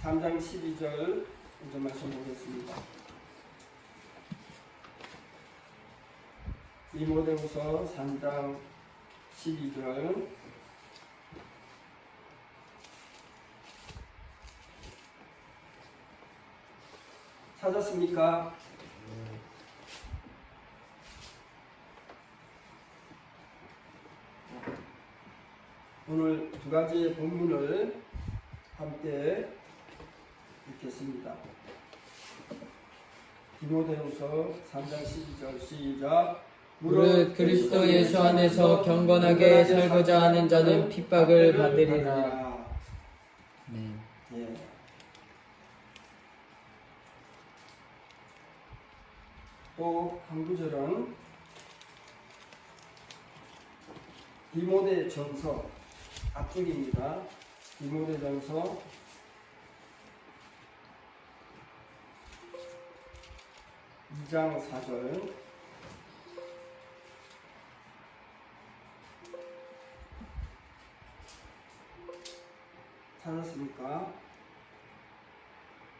3장 12절 먼저 말씀 보겠습니다. 디모데후서 3장 12절 찾았습니까? 오늘 두 가지의 본문을 함께 읽겠습니다. 디모데후서 3장 12절 시작. 무릇 그리스도 예수 안에서 경건하게 살고자 하는 자는 핍박을 받으리라. 네. 예. 또 한 구절은 디모데전서 앞쪽입니다. 디모데전서 2장 4절 찾았습니까?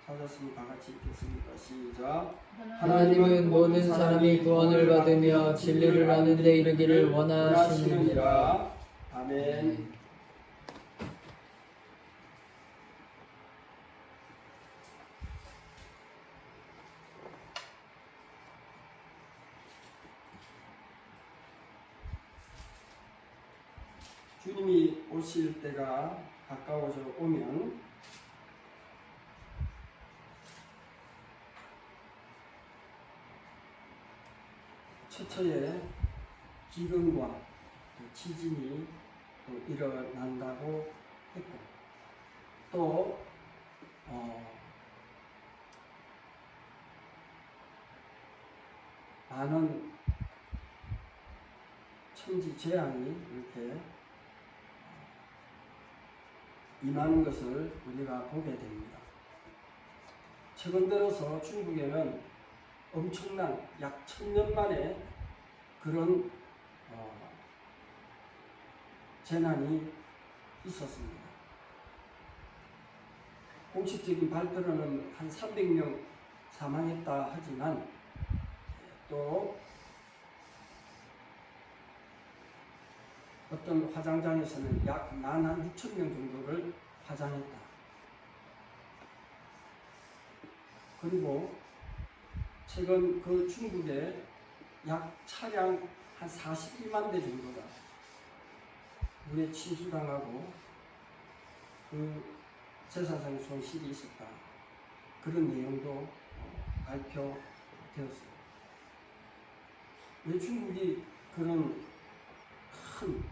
찾았으면 다 같이 읽겠습니다. 시작. 하나님은 모든 사람이 구원을 받으며 진리를 아는 데 이르기를 원하시느니라. 아멘. 주님이 오실 때가 가까워져 오면 처처에 기근과 지진이 또 일어난다고 했고 또 많은 천지 재앙이 이렇게 임하는 것을 우리가 보게 됩니다. 최근 들어서 중국에는 엄청난 약 1000년 만에 그런 재난이 있었습니다. 공식적인 발표로는 한 300명 사망했다 하지만 또 어떤 화장장에서는 약 16,000명 정도를 화장했다. 그리고 최근 그 중국에 약 차량 한 42만 대 정도가 물에 침수당하고 그 재산상의 손실이 있었다. 그런 내용도 발표되었습니다. 왜 중국이 그런 큰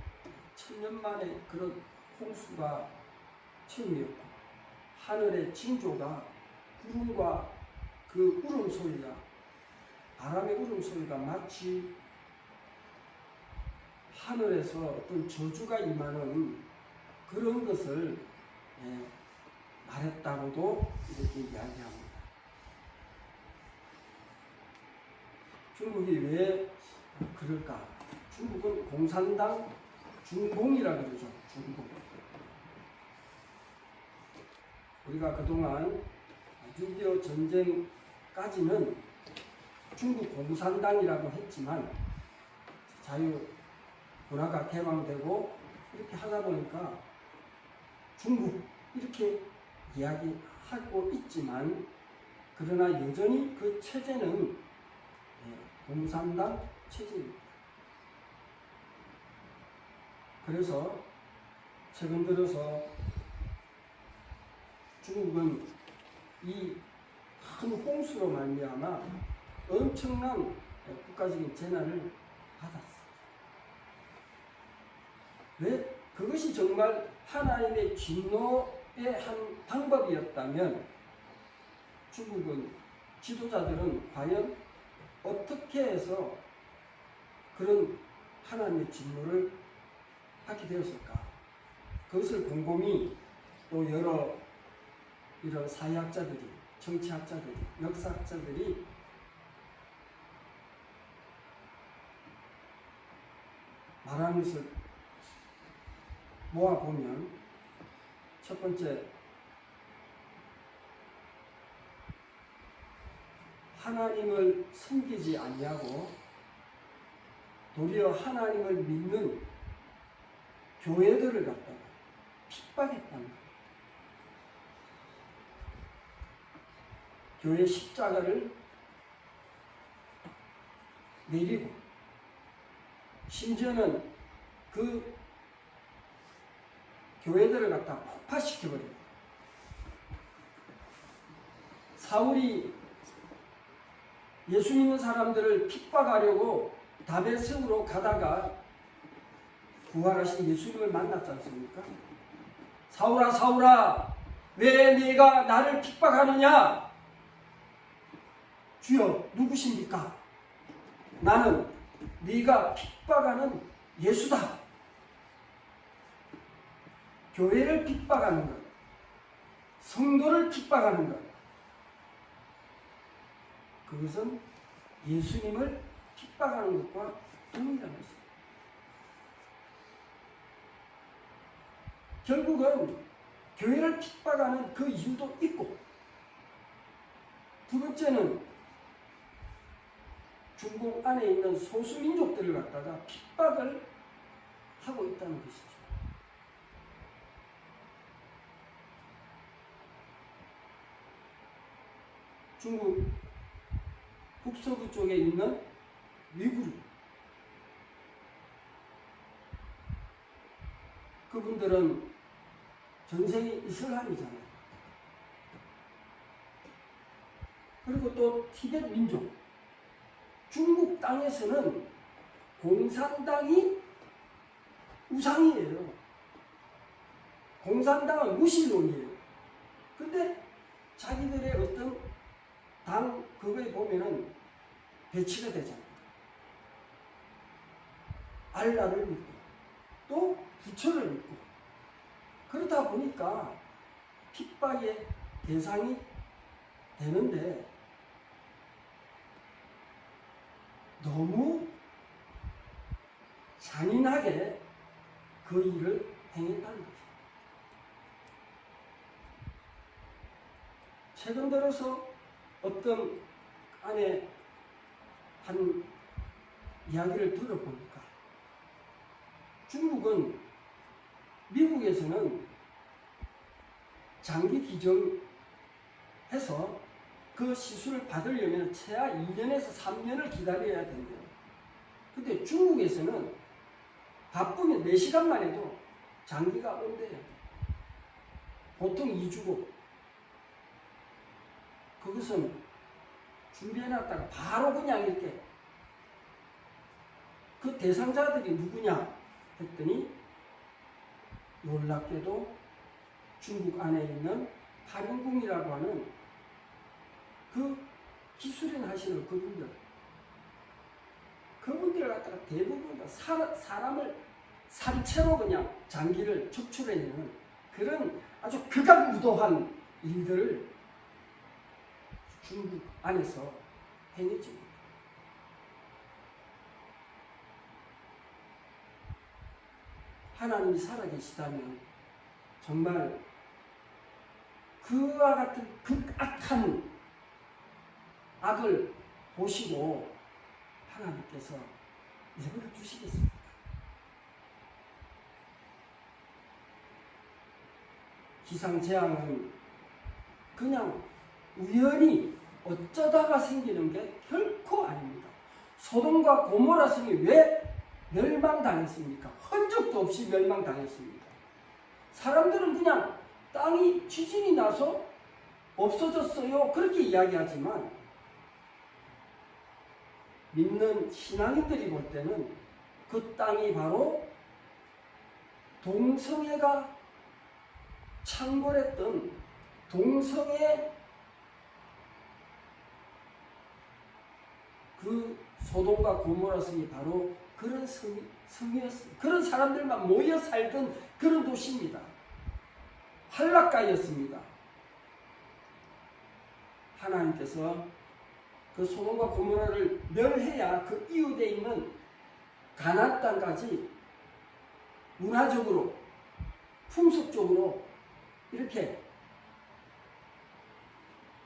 1000년 만에 그런 홍수가 처음이었고 하늘의 징조가 구름과 그 울음소리가 바람의 울음소리가 마치 하늘에서 어떤 저주가 임하는 그런 것을 말했다고도 이렇게 이야기합니다. 중국이 왜 그럴까? 중국은 공산당 중공이라고 그러죠. 중공. 우리가 그동안 6.25 전쟁까지는 중국 공산당이라고 했지만 자유문화가 개방되고 이렇게 하다 보니까 중국 이렇게 이야기하고 있지만 그러나 여전히 그 체제는 공산당 체제입니다. 그래서 최근 들어서 중국은 이 큰 홍수로 말미암아 엄청난 국가적인 재난을 받았어요. 왜? 그것이 정말 하나님의 진노의 한 방법이었다면 중국은 지도자들은 과연 어떻게 해서 그런 하나님의 진노를 받게 되었을까? 그것을 곰곰이 또 여러 이런 사회학자들이, 정치학자들이, 역사학자들이 말하는 것을 모아보면 첫 번째 하나님을 섬기지 아니하고 도리어 하나님을 믿는 교회들을 갖다가 핍박했다는 거예요. 교회 십자가를 내리고 심지어는 그 교회들을 갖다 폭파시켜버려요. 사울이 예수 믿는 사람들을 핍박하려고 다메섹으로 가다가 부활하신 예수님을 만났지 않습니까? 사울아 사울아 왜 네가 나를 핍박하느냐? 주여 누구십니까? 나는 네가 핍박하는 예수다. 교회를 핍박하는 것, 성도를 핍박하는 것, 그것은 예수님을 핍박하는 것과 동일한 것입니다. 결국은 교회를 핍박하는 그 이유도 있고, 두 번째는 중국 안에 있는 소수민족들을 갖다가 핍박을 하고 있다는 것이죠. 중국 북서부 쪽에 있는 위구르, 그분들은 전생이 이슬람이잖아요. 그리고 또 티벳 민족, 중국 땅에서는 공산당이 우상이에요. 공산당은 무신론이에요. 근데 자기들의 어떤 당 그거에 보면은 배치가 되잖아요. 알라를 믿고 또 부처를 믿고 그러다 보니까 핍박의 대상이 되는데 너무 잔인하게 그 일을 행했다는 거죠. 최근 들어서 어떤 안에 한 이야기를 들어보니까 중국은 미국에서는 장기 기증해서 그 시술을 받으려면 최하 2년에서 3년을 기다려야 된대요. 근데 중국에서는 바쁘면 4시간만 해도 장기가 온대요. 보통 2주고 그것은 준비해놨다가 바로 그냥 이렇게 그 대상자들이 누구냐 했더니 놀랍게도 중국 안에 있는 파륜궁이라고 하는 그 기술인 하시는 그분들 갖다가 대부분 사람을 산채로 그냥 장기를 척출해내는 그런 아주 극악무도한 일들을 중국 안에서 행했죠. 하나님이 살아계시다면 정말 그와 같은 극악한 악을 보시고 하나님께서 내버려 두시겠습니까? 기상재앙은 그냥 우연히 어쩌다가 생기는 게 결코 아닙니다. 소돔과 고모라 성이 왜 멸망당했습니까? 흔적도 없이 멸망당했습니다. 사람들은 그냥 땅이 지진이 나서 없어졌어요 그렇게 이야기하지만 믿는 신앙인들이 볼 때는 그 땅이 바로 동성애가 창궐했던 동성애 그 소돔과 고모라 성이 바로 그런 성이었습니다. 그런 사람들만 모여 살던 그런 도시입니다. 환락가였습니다. 하나님께서 그 소돔과 고모라를 멸해야 그 이웃에 있는 가나안 땅까지 문화적으로 풍속적으로 이렇게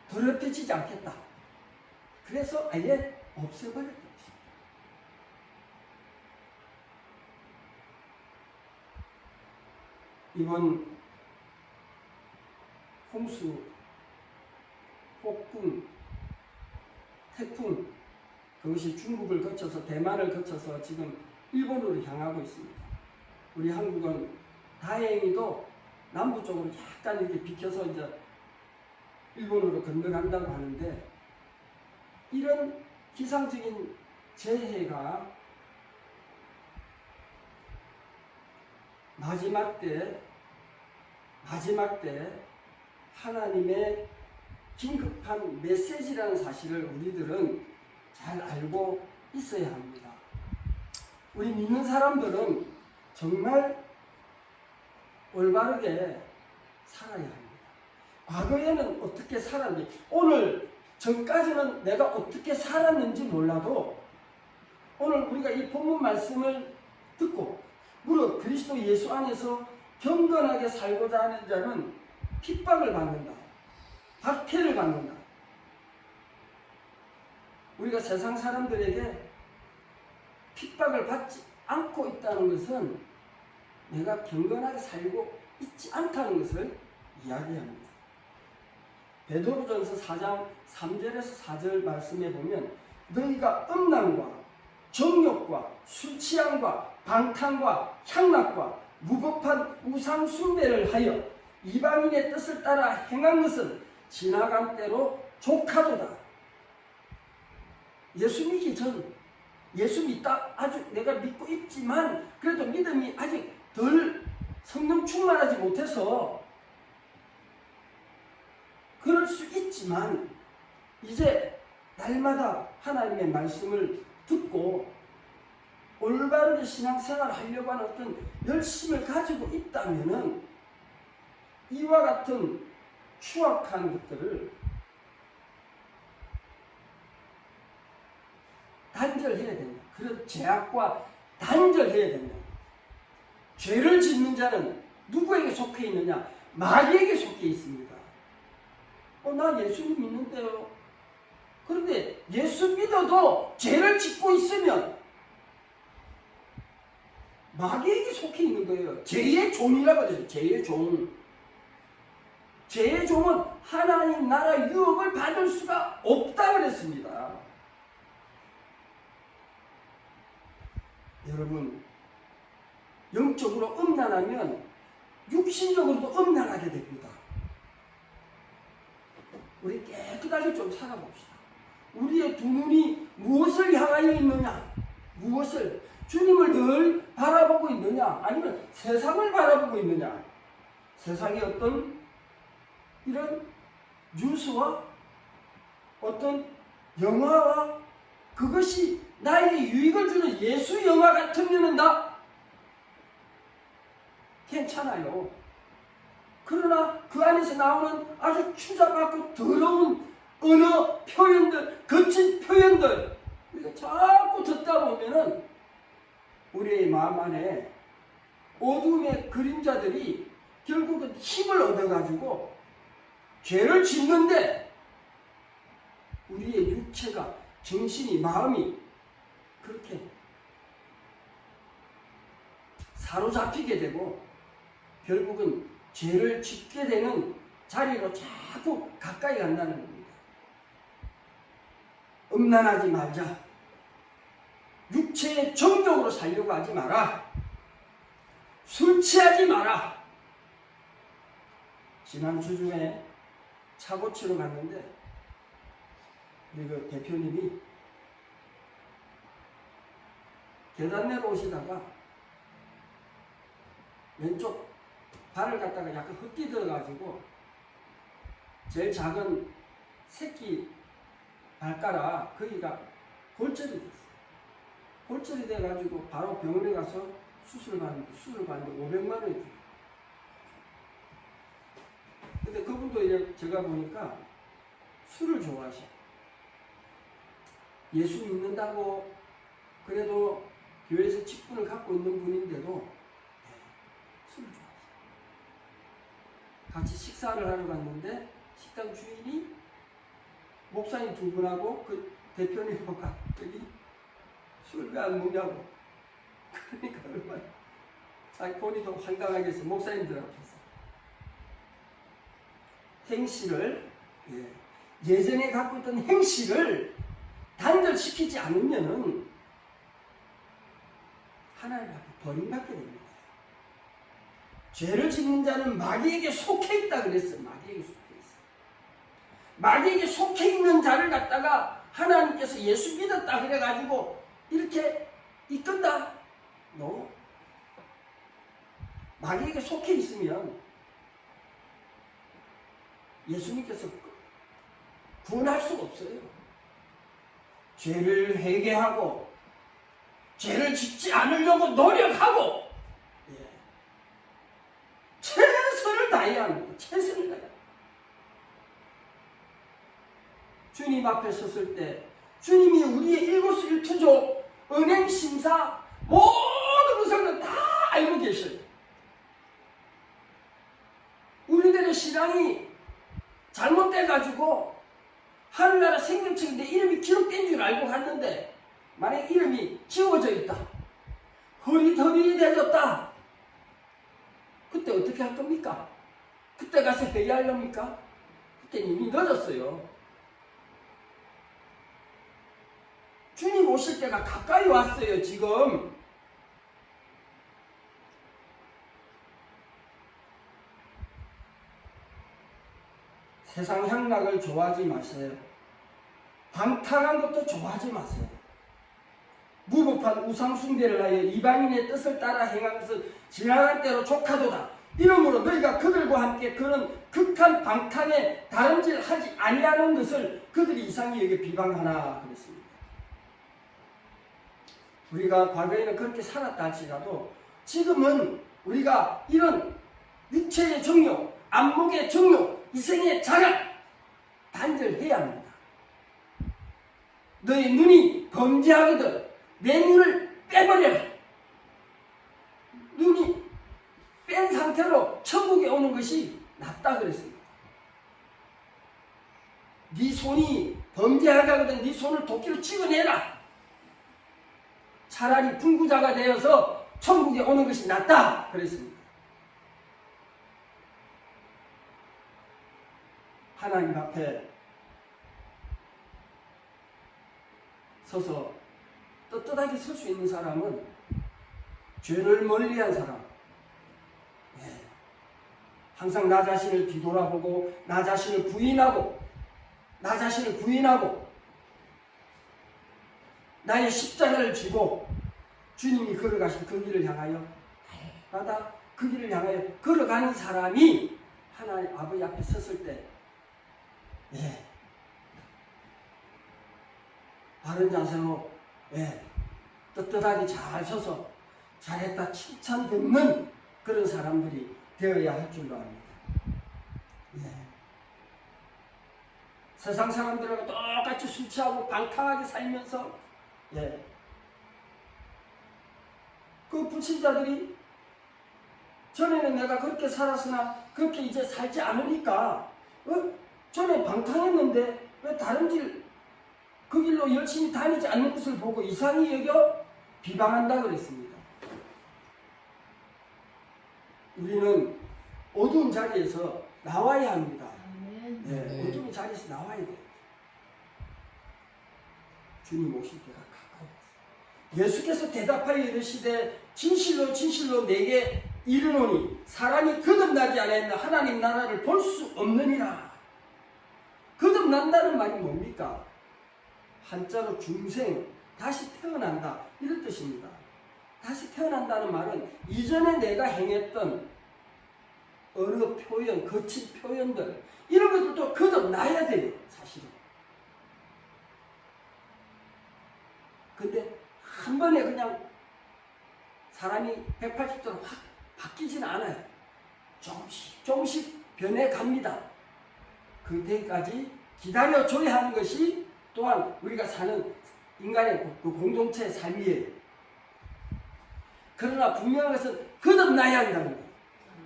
더럽혀지지 않겠다. 그래서 아예 없애버렸던 것입니다. 이번 홍수, 폭풍, 태풍, 그것이 중국을 거쳐서 대만을 거쳐서 지금 일본으로 향하고 있습니다. 우리 한국은 다행히도 남부 쪽으로 약간 이렇게 비켜서 이제 일본으로 건너간다고 하는데, 이런 기상적인 재해가 마지막 때 하나님의 긴급한 메시지라는 사실을 우리들은 잘 알고 있어야 합니다. 우리 믿는 사람들은 정말 올바르게 살아야 합니다. 과거에는 어떻게 살았는지, 오늘 전까지는 내가 어떻게 살았는지 몰라도 오늘 우리가 이 본문 말씀을 듣고 무릇 그리스도 예수 안에서 경건하게 살고자 하는 자는 핍박을 받는다, 박해를 받는다. 우리가 세상 사람들에게 핍박을 받지 않고 있다는 것은 내가 경건하게 살고 있지 않다는 것을 이야기합니다. 베드로전서 4장 3절에서 4절 말씀에 보면 너희가 음란과 정욕과 술 취함과 방탕과 향락과 무법한 우상 숭배를 하여 이방인의 뜻을 따라 행한 것은 지나간 때로 족하도다. 예수 믿기 전, 예수 믿다 아주 내가 믿고 있지만 그래도 믿음이 아직 덜 성령 충만하지 못해서 그럴 수 있지만 이제 날마다 하나님의 말씀을 듣고 올바르게 신앙생활을 하려고 하는 어떤 열심을 가지고 있다면은 이와 같은 추악한 것들을 단절해야 된다. 그런 죄악과 단절해야 된다. 죄를 짓는 자는 누구에게 속해 있느냐? 마귀에게 속해 있습니다. 나 예수님 믿는데요. 그런데 예수 믿어도 죄를 짓고 있으면 마귀에게 속해 있는 거예요. 죄의 종이라고 하죠. 죄의 종. 죄의 종은 하나님 나라 유업을 받을 수가 없다고 그랬습니다. 여러분, 영적으로 음란하면 육신적으로도 음란하게 됩니다. 우리 깨끗하게 좀 살아봅시다. 우리의 두 눈이 무엇을 향하여 있느냐? 무엇을? 주님을 늘 바라보고 있느냐? 아니면 세상을 바라보고 있느냐? 세상의 어떤 이런 뉴스와 어떤 영화와 그것이 나에게 유익을 주는 예수 영화 같으면 다 괜찮아요. 그러나 그 안에서 나오는 아주 추잡하고 더러운 언어 표현들, 거친 표현들, 우리가 자꾸 듣다 보면은 우리의 마음 안에 어둠의 그림자들이 결국은 힘을 얻어가지고 죄를 짓는데 우리의 육체가, 정신이, 마음이 그렇게 사로잡히게 되고 결국은 죄를 짓게 되는 자리로 자꾸 가까이 간다는 겁니다. 음란하지 말자. 육체의 정욕으로 살려고 하지 마라. 술 취하지 마라. 지난 주 중에 차 고치러 갔는데 우리 그 대표님이 계단 내려오시다가 왼쪽 발을 갖다가 약간 헛디뎌가지고 제일 작은 새끼 발가락 거기가 골절이 됐어요. 골절이 돼가지고 바로 병원에 가서 수술을 받는데 500만 원이 들어요. 근데 그분도 이제 제가 보니까 술을 좋아하셔. 예수 믿는다고 그래도 교회에서 직분을 갖고 있는 분인데도 술을 좋아하셔. 같이 식사를 하러 갔는데 식당 주인이 목사님 두 분하고 그 대표님하고 갑자기 술 왜 안 먹냐고. 그러니까 얼마나 자기 본인도 황당하겠어. 목사님들 앞에서 행실을 예전에 갖고 있던 행실을 단절시키지 않으면은 하나님 앞에 버림받게 됩니다. 죄를 짓는 자는 마귀에게 속해 있다 그랬어요. 마귀에게 속해 있어. 마귀에게 속해 있는 자를 갖다가 하나님께서 예수 믿었다 그래가지고 이렇게 이끈다. No. 마귀에게 속해 있으면 예수님께서 구원할 수가 없어요. 죄를 회개하고 죄를 짓지 않으려고 노력하고 최선을 다해야 합니다. 최선을 다해야 합니다. 주님 앞에 섰을 때 주님이 우리의 일거수일투족 은행심사 모든 것을 다 알고 계셔요. 우리들의 신앙이 잘못돼가지고 하늘나라 생명책에 내 이름이 기록된 줄 알고 갔는데 만약 이름이 지워져 있다. 흐릿흐릿해졌다. 그때 어떻게 할 겁니까? 그때 가서 회개하렵니까? 그때 이미 늦었어요. 주님 오실 때가 가까이 왔어요. 지금 세상 향락을 좋아하지 마세요. 방탕한 것도 좋아하지 마세요. 무법한 우상숭배를 하여 이방인의 뜻을 따라 행한 것은 지나간 대로 족하도다. 이러므로 너희가 그들과 함께 그런 극한 방탕에 다름질하지 아니하는 것을 그들이 이상히 여겨 비방하나 그랬습니다. 우리가 과거에는 그렇게 살았다 할지라도 지금은 우리가 이런 육체의 정욕, 안목의 정욕, 이생의 자랑 단절해야 합니다. 너의 눈이 범죄하거든 내 눈을 빼버려라. 눈이 뺀 상태로 천국에 오는 것이 낫다 그랬습니다. 네 손이 범죄하거든 네 손을 도끼로 찍어내라. 차라리 분구자가 되어서 천국에 오는 것이 낫다 그랬습니다. 하나님 앞에 서서 떳떳하게 설 수 있는 사람은 죄를 멀리한 사람, 항상 나 자신을 뒤돌아보고 나 자신을 부인하고 나의 십자가를 쥐고 주님이 걸어가신 그 길을 향하여 날마다 그 길을 향하여 걸어가는 사람이 하나님 아버지 앞에 섰을 때 바른 자세로 떳떳하게 잘 서서 잘했다 칭찬 듣는 그런 사람들이 되어야 할 줄로 압니다. 세상 사람들하고 똑같이 술 취하고 방탕하게 살면서 그 불신자들이 전에는 내가 그렇게 살았으나 그렇게 이제 살지 않으니까 전에 방탕했는데 왜 다른 그 길로 열심히 다니지 않는 것을 보고 이상히 여겨 비방한다 그랬습니다. 우리는 어두운 자리에서 나와야 합니다. 어두운 자리에서 나와야 돼요. 주님 오실 때가 가까워. 예수께서 대답하여 이르시되 진실로 진실로 내게 이르노니 사람이 거듭나지 않았나 하나님 나라를 볼 수 없느니라. 거듭난다는 말이 뭡니까? 한자로 중생, 다시 태어난다 이런 뜻입니다. 다시 태어난다는 말은 이전에 내가 행했던 어느 표현, 거친 표현들 이런 것들도 거듭나야 돼요. 사실은. 근데 한 번에 그냥 사람이 180도로 확 바뀌지는 않아요. 조금씩 변해갑니다. 그때까지 기다려줘야 하는 것이 또한 우리가 사는 인간의 그 공동체의 삶이에요. 그러나 분명한 것은 거듭나야 한다는 것.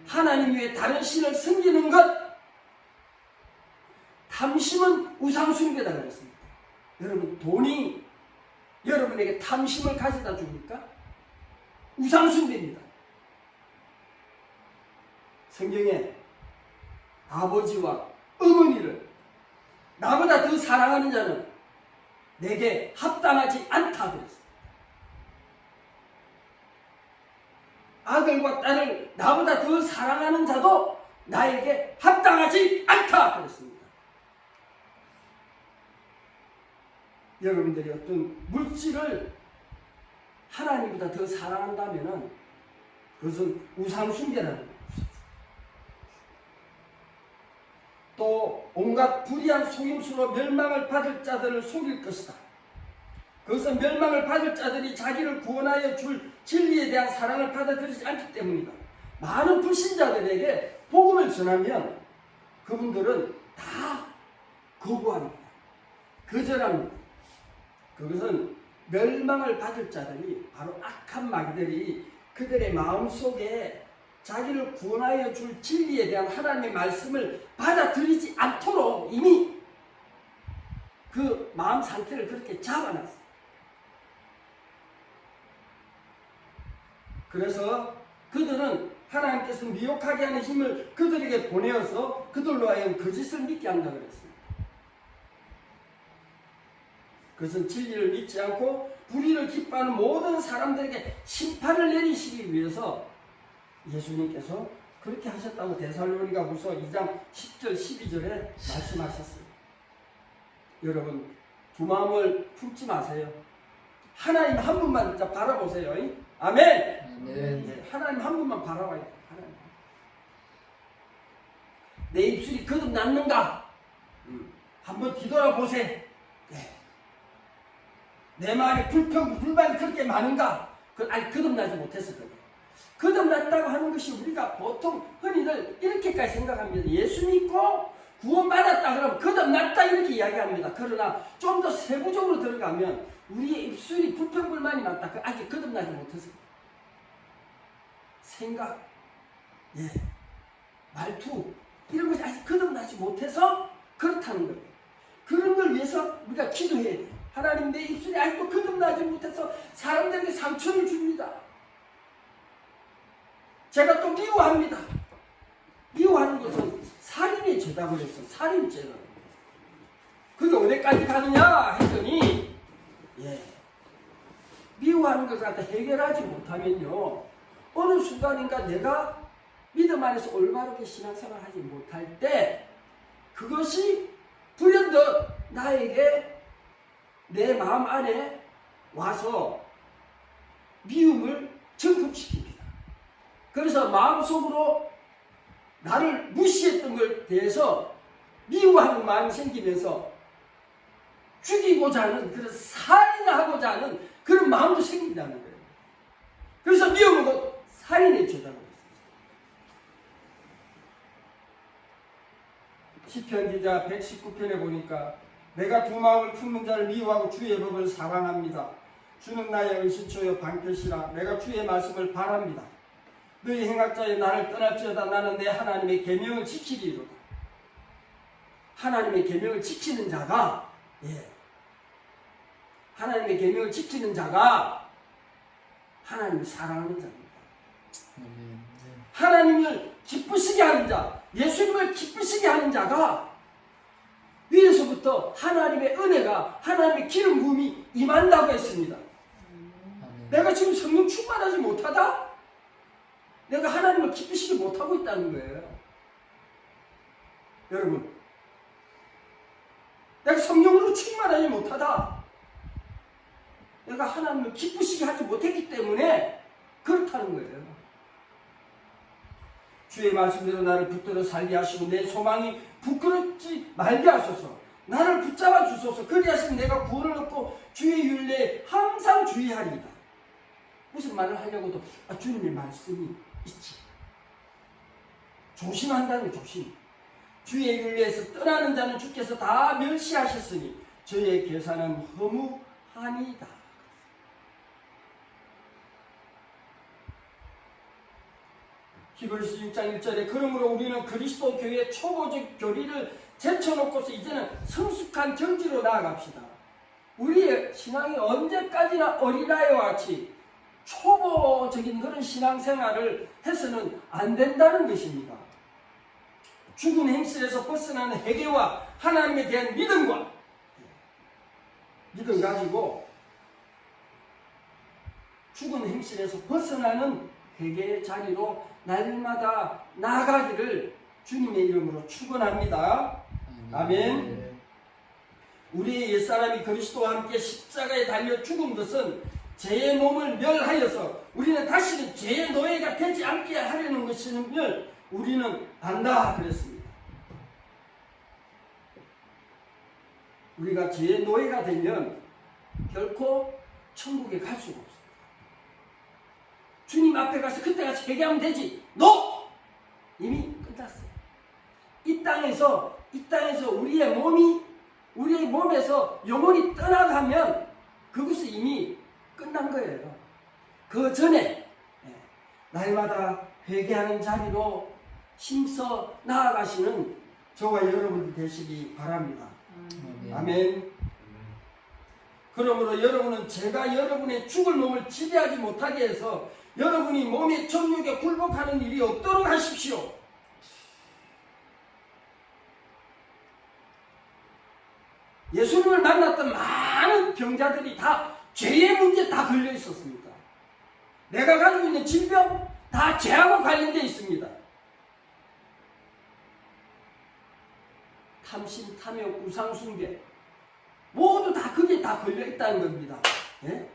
하나님 외에 다른 신을 섬기는 것. 탐심은 우상숭배다 그랬습니다. 여러분, 돈이 여러분에게 탐심을 가져다 줍니까? 우상숭배입니다. 성경에 아버지와 어머니를 나보다 더 사랑하는 자는 내게 합당하지 않다 그랬어요. 아들과 딸을 나보다 더 사랑하는 자도 나에게 합당하지 않다 그랬습니다. 여러분들이 어떤 물질을 하나님보다 더 사랑한다면 그것은 우상숭배라는 거예요. 또 온갖 불의한 속임수로 멸망을 받을 자들을 속일 것이다. 그것은 멸망을 받을 자들이 자기를 구원하여 줄 진리에 대한 사랑을 받아들이지 않기 때문이다. 많은 불신자들에게 복음을 전하면 그분들은 다 거부합니다. 거절합니다. 그것은 멸망을 받을 자들이 바로 악한 마귀들이 그들의 마음속에 자기를 구원하여 줄 진리에 대한 하나님의 말씀을 받아들이지 않도록 이미 그 마음 상태를 그렇게 잡아놨어요. 그래서 그들은 하나님께서 미혹하게 하는 힘을 그들에게 보내어서 그들로 하여금 거짓을 믿게 한다고 그랬습니다. 그것은 진리를 믿지 않고 불의를 기뻐하는 모든 사람들에게 심판을 내리시기 위해서 예수님께서 그렇게 하셨다고 데살로니가후서 2장 10절 12절에 말씀하셨어요. 여러분, 두 마음을 품지 마세요. 하나님 한 분만 바라보세요. 아멘. 네, 하나님 한 분만 바라봐야 돼요. 하나님. 내 입술이 거듭났는가? 한번 뒤돌아보세요. 네. 내 마음에 불만이 그렇게 많은가? 아니, 거듭나지 못해서 그래요. 거듭났다고 하는 것이 우리가 보통 흔히들 이렇게까지 생각합니다. 예수 믿고 구원받았다 그러면 거듭났다 이렇게 이야기합니다. 그러나 좀 더 세부적으로 들어가면 우리의 입술이 불평불만이 많다. 아직 거듭나지 못해서 생각, 말투 이런 것이 아직 거듭나지 못해서 그렇다는 거예요. 그런 걸 위해서 우리가 기도해야 돼요. 하나님, 내 입술이 아직도 거듭나지 못해서 사람들에게 상처를 줍니다. 제가 또 미워합니다. 미워하는 것은 살인의 죄다고 그랬어. 살인죄다. 그게 어디까지 가느냐 했더니 미워하는 것을 갖다 해결하지 못하면요, 어느 순간인가 내가 믿음 안에서 올바르게 신앙생활을 하지 못할 때 그것이 불현듯 나에게 내 마음 안에 와서 미움을 증폭시킵니다. 그래서 마음속으로 나를 무시했던 걸 대해서 미워하는 마음이 생기면서 죽이고자 하는, 그런 살인하고자 하는 그런 마음도 생긴다는 거예요. 그래서 미움은 곧 살인의 죄다고 했습니다. 시편 기자 119편에 보니까 내가 두 마음을 품는 자를 미워하고 주의 법을 사랑합니다. 주는 나의 은신처여 방패시라. 내가 주의 말씀을 바랍니다. 너희 행악자여 나를 떠날지어다. 나는 내 하나님의 계명을 지키리로다. 하나님의 계명을 지키는 자가 하나님의 계명을 지키는 자가 하나님을 사랑하는 자입니다. 하나님을 기쁘시게 하는 자, 예수님을 기쁘시게 하는 자가 위에서부터 하나님의 은혜가, 하나님의 기름 부음이 임한다고 했습니다. 내가 지금 성령 충만하지 못하다? 내가 하나님을 기쁘시게 못하고 있다는 거예요. 여러분, 내가 성령으로 충만하지 못하다. 내가 하나님을 기쁘시게 하지 못했기 때문에 그렇다는 거예요. 주의 말씀대로 나를 붙들어 살게 하시고 내 소망이 부끄럽지 말게 하소서. 나를 붙잡아 주소서. 그리하시면 내가 구원을 얻고 주의 율례에 항상 주의하리이다. 무슨 말을 하려고도 주님의 말씀이 있지. 조심한다는 조심. 주의 율례에서 떠나는 자는 주께서 다 멸시하셨으니 저의 계산은 허무하니이다. 히브리서 6장 1절에 그러므로 우리는 그리스도 교회의 초보적 교리를 제쳐놓고서 이제는 성숙한 정지로 나아갑시다. 우리의 신앙이 언제까지나 어린아이와 같이 초보적인 그런 신앙생활을 해서는 안 된다는 것입니다. 죽은 행실에서 벗어나는 회개와 하나님에 대한 믿음 가지고 죽은 행실에서 벗어나는 회개의 자리로 날마다 나아가기를 주님의 이름으로 축원합니다. 아멘. 우리의 옛사람이 그리스도와 함께 십자가에 달려 죽은 것은 죄의 몸을 멸하여서 우리는 다시는 죄의 노예가 되지 않게 하려는 것임을 우리는 안다 그랬습니다. 우리가 죄의 노예가 되면 결코 천국에 갈 수가 없습니다. 주님 앞에 가서 그때 가서 회개하면 되지. No! 이미 끝났어요. 이 땅에서 우리의 몸에서 영혼이 떠나가면 그것이 이미 끝난 거예요. 그 전에 날마다 회개하는 자리로 힘써 나아가시는 저와 여러분들 되시기 바랍니다. 아멘. 그러므로 여러분은 제가 여러분의 죽을 몸을 지배하지 못하게 해서 여러분이 몸의 정욕에 굴복하는 일이 없도록 하십시오. 예수님을 만났던 많은 병자들이 다 죄의 문제에 다 걸려 있었습니다. 내가 가지고 있는 질병 다 죄하고 관련되어 있습니다. 탐심, 탐욕, 우상숭배 모두 다 거기에 다 걸려 있다는 겁니다. 네?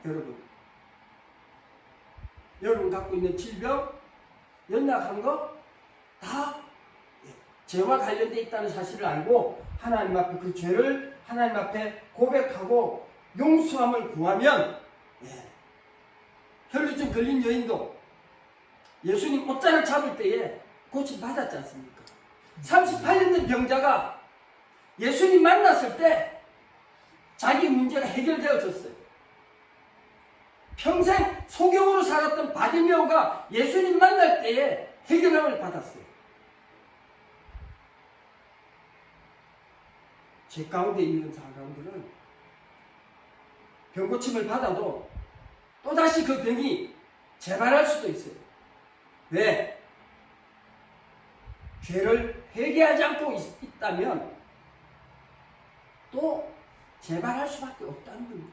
여러분 갖고 있는 질병, 연약한 거 다 죄와 관련되어 있다는 사실을 알고 하나님 앞에 그 죄를 하나님 앞에 고백하고 용서함을 구하면 혈루증 걸린 여인도 예수님 옷자락 잡을 때에 고침 받았지 않습니까? 38년 된 병자가 예수님 만났을 때 자기 문제가 해결되어졌어요. 평생 소경으로 살았던 바디메오가 예수님 만날 때에 해결함을 받았어요. 제 가운데 있는 사람들은 병고침을 받아도 또다시 그 병이 재발할 수도 있어요. 왜? 죄를 회개하지 않고 있다면 또 재발할 수밖에 없다는 겁니다.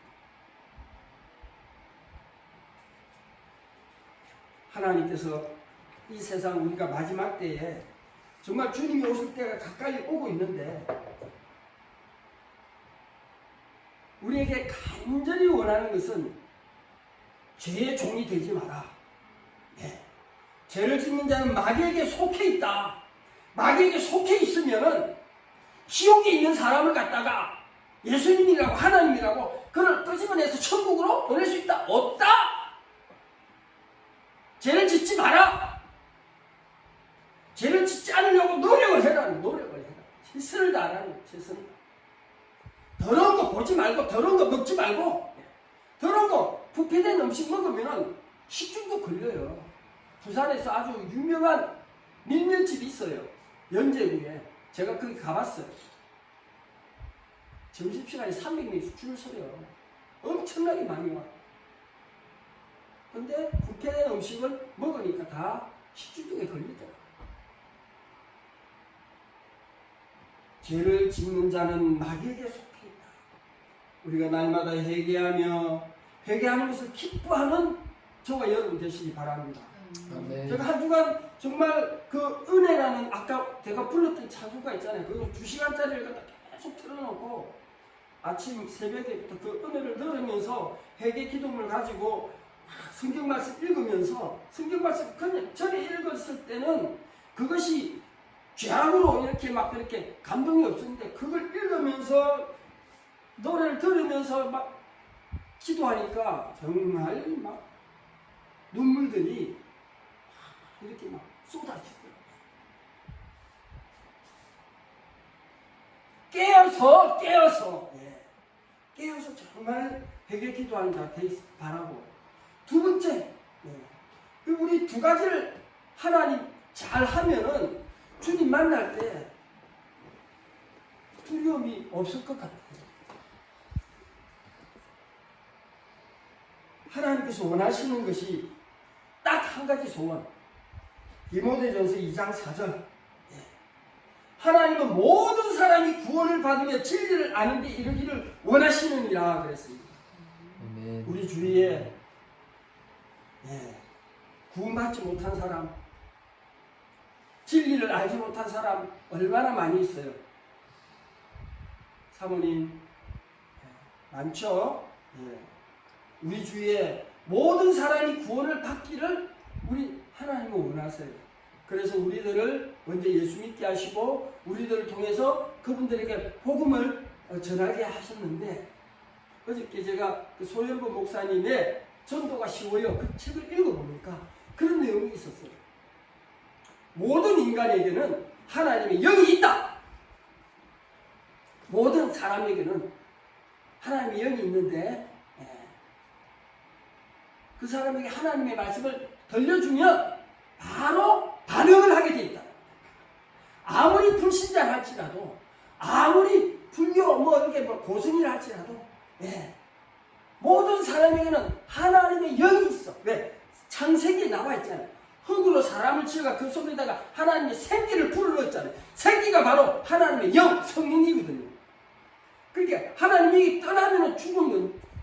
하나님께서 이 세상 우리가 마지막 때에 정말 주님이 오실 때가 가까이 오고 있는데 우리에게 간절히 원하는 것은 죄의 종이 되지 마라. 죄를 짓는 자는 마귀에게 속해 있다. 마귀에게 속해 있으면은 지옥에 있는 사람을 갖다가 예수님이라고 하나님이라고 그를 끄집어내서 천국으로 보낼 수 있다? 없다! 죄를 짓지 마라! 죄를 짓지 않으려고 노력을 해라. 최선을 다하라는 최선을. 더러운 거 보지 말고 더러운 거 먹지 말고 더러운 거 부패된 음식 먹으면 식중독 걸려요. 부산에서 아주 유명한 밀면집이 있어요. 연제구에. 제가 거기 가봤어요. 점심시간에 300명씩 줄을 서요. 엄청나게 많이 와. 근데 부패된 음식을 먹으니까 다 식중독에 걸리더라고요. 죄를 짓는 자는 마귀에게 속해 있다. 우리가 날마다 회개하는 것을 기뻐하는 저와 여러분 되시기 바랍니다. 아멘. 제가 한 주간 정말 그 은혜라는 아까 제가 불렀던 찬송가 있잖아요. 그거 2시간짜리를 계속 틀어놓고 아침 새벽에부터 그 은혜를 들으면서 회개 기도문을 가지고 성경 말씀 읽으면서 성경 말씀 그냥 전에 읽었을 때는 그것이 죄악으로 이렇게 막 그렇게 감동이 없었는데 그걸 읽으면서 노래를 들으면서 막 기도하니까 정말 막 눈물들이 이렇게 막 쏟아지더라고요. 깨어서 정말 회개 기도하는 자 되기 바라고. 두 번째, 우리 두 가지를 하나님 잘 하면은 주님 만날 때 두려움이 없을 것 같아요. 하나님께서 원하시는 것이 딱 한 가지 소원. 디모데전서 2장 4절. 하나님은 모든 사람이 구원을 받으며 진리를 아는 데 이르기를 원하시느니라 그랬습니다. 아멘. 우리 주위에 구원받지 못한 사람, 진리를 알지 못한 사람 얼마나 많이 있어요. 사모님 많죠? 우리 주위에 모든 사람이 구원을 받기를 우리 하나님은 원하세요. 그래서 우리들을 먼저 예수 믿게 하시고 우리들을 통해서 그분들에게 복음을 전하게 하셨는데, 어저께 제가 그 소연보 목사님의 전도가 쉬워요 그 책을 읽어보니까 그런 내용이 있었어요. 모든 인간에게는 하나님의 영이 있다. 모든 사람에게는 하나님의 영이 있는데 그 사람에게 하나님의 말씀을 들려주면 바로 반응을 하게 돼 있다. 아무리 불신자를 할지라도, 아무리 불교 이렇게 고승이라 할지라도, 모든 사람에게는 하나님의 영이 있어. 왜? 창세기에 나와 있잖아요. 흙으로 사람을 지어가 그 속에다가 하나님의 생기를 불어넣었잖아요. 생기가 바로 하나님의 영, 성령이거든요. 그러니까 하나님이 떠나면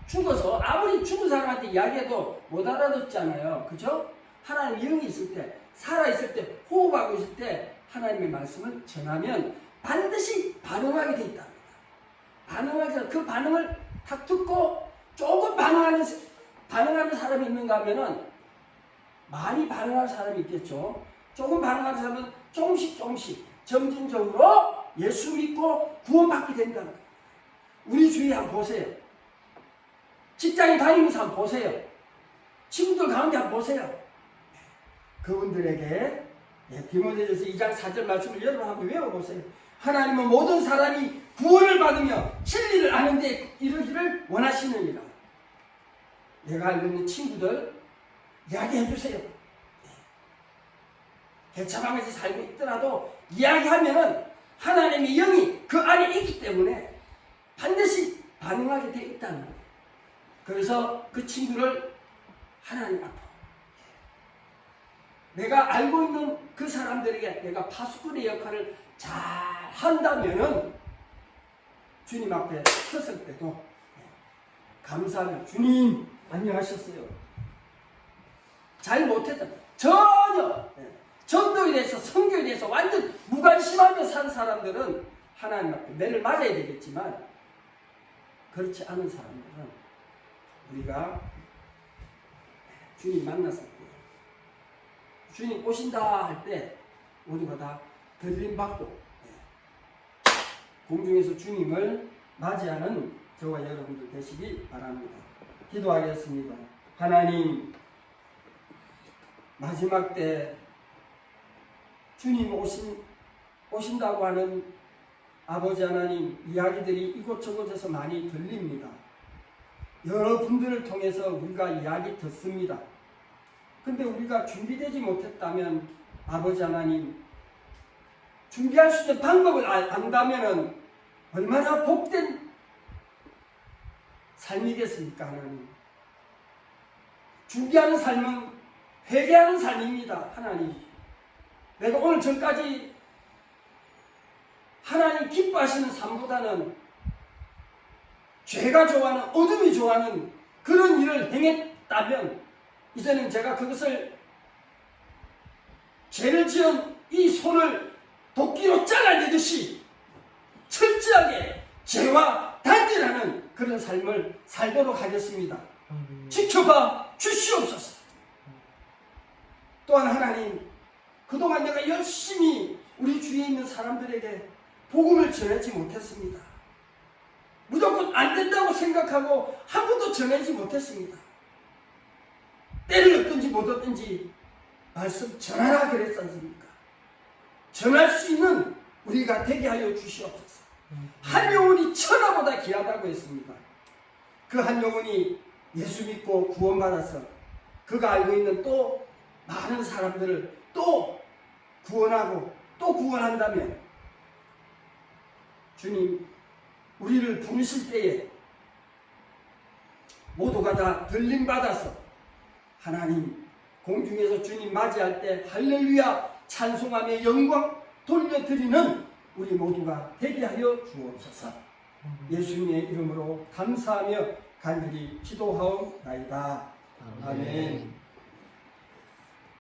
죽어서 아무리 죽은 사람한테 이야기해도 못 알아듣잖아요. 그죠? 하나님의 영이 있을 때, 살아있을 때, 호흡하고 있을 때 하나님의 말씀을 전하면 반드시 반응하게 돼 있답니다. 반응하게, 그 반응을 딱 듣고 조금 반응하는 사람이 있는가 하면은 많이 반응하는 사람이 있겠죠. 조금 반응하는 사람은 조금씩 점진적으로 예수 믿고 구원받게 된다는 거예요. 우리 주위에 한번 보세요. 직장에 다니면서 한번 보세요. 친구들 가운데 한번 보세요. 그분들에게 디모데전서 2장 4절 말씀을 여러분 한번 외워보세요. 하나님은 모든 사람이 구원을 받으며 진리를 아는 데 이르기를 원하시느니라. 내가 알고 있는 친구들 이야기해 주세요. 개차방에서 살고 있더라도 이야기하면은 하나님의 영이 그 안에 있기 때문에 반드시 반응하게 되어 있다는 거예요. 그래서 그 친구를 하나님 앞으로, 내가 알고 있는 그 사람들에게 내가 파수꾼의 역할을 잘 한다면은 주님 앞에 섰을 때도 감사하며 주님 안녕하셨어요. 잘 못했다. 전혀 전도에 대해서 성교에 대해서 완전 무관심하며 산 사람들은 하나님 앞에 매를 맞아야 되겠지만, 그렇지 않은 사람들은 우리가 주님 만났을 때, 주님 오신다 할 때 모두가 다 들림받고 공중에서 주님을 맞이하는 저와 여러분들 되시기 바랍니다. 기도하겠습니다. 하나님, 마지막 때 주님 오신다고 하는 아버지 하나님 이야기들이 이곳저곳에서 많이 들립니다. 여러분들을 통해서 우리가 이야기 듣습니다. 근데 우리가 준비되지 못했다면 아버지 하나님, 준비할 수 있는 방법을 안다면 얼마나 복된 삶이겠습니까 하나님. 준비하는 삶은 회개하는 삶입니다. 하나님, 내가 오늘 전까지 하나님 기뻐하시는 삶보다는 죄가 좋아하는, 어둠이 좋아하는 그런 일을 행했다면 이제는 제가 그것을, 죄를 지은 이 손을 도끼로 잘라내듯이 철저하게 죄와 단절하는 그런 삶을 살도록 하겠습니다. 지켜봐 주시옵소서. 또한 하나님, 그동안 내가 열심히 우리 주위에 있는 사람들에게 복음을 전하지 못했습니다. 무조건 안 된다고 생각하고 한 번도 전하지 못했습니다. 때를 얻든지 못 얻든지 말씀 전하라 그랬지 않습니까? 전할 수 있는 우리가 되게 하여 주시옵소서. 한 영혼이 천하보다 귀하다고 했습니다. 그 한 영혼이 예수 믿고 구원받아서 그가 알고 있는 또 많은 사람들을 또 구원하고 또 구원한다면 주님, 우리를 부르실 때에 모두가 다 들림받아서 하나님 공중에서 주님 맞이할 때 할렐루야 찬송하며 영광 돌려드리는 우리 모두가 되게 하여 주옵소서. 예수님의 이름으로 감사하며 간절히 기도하옵나이다. 아멘.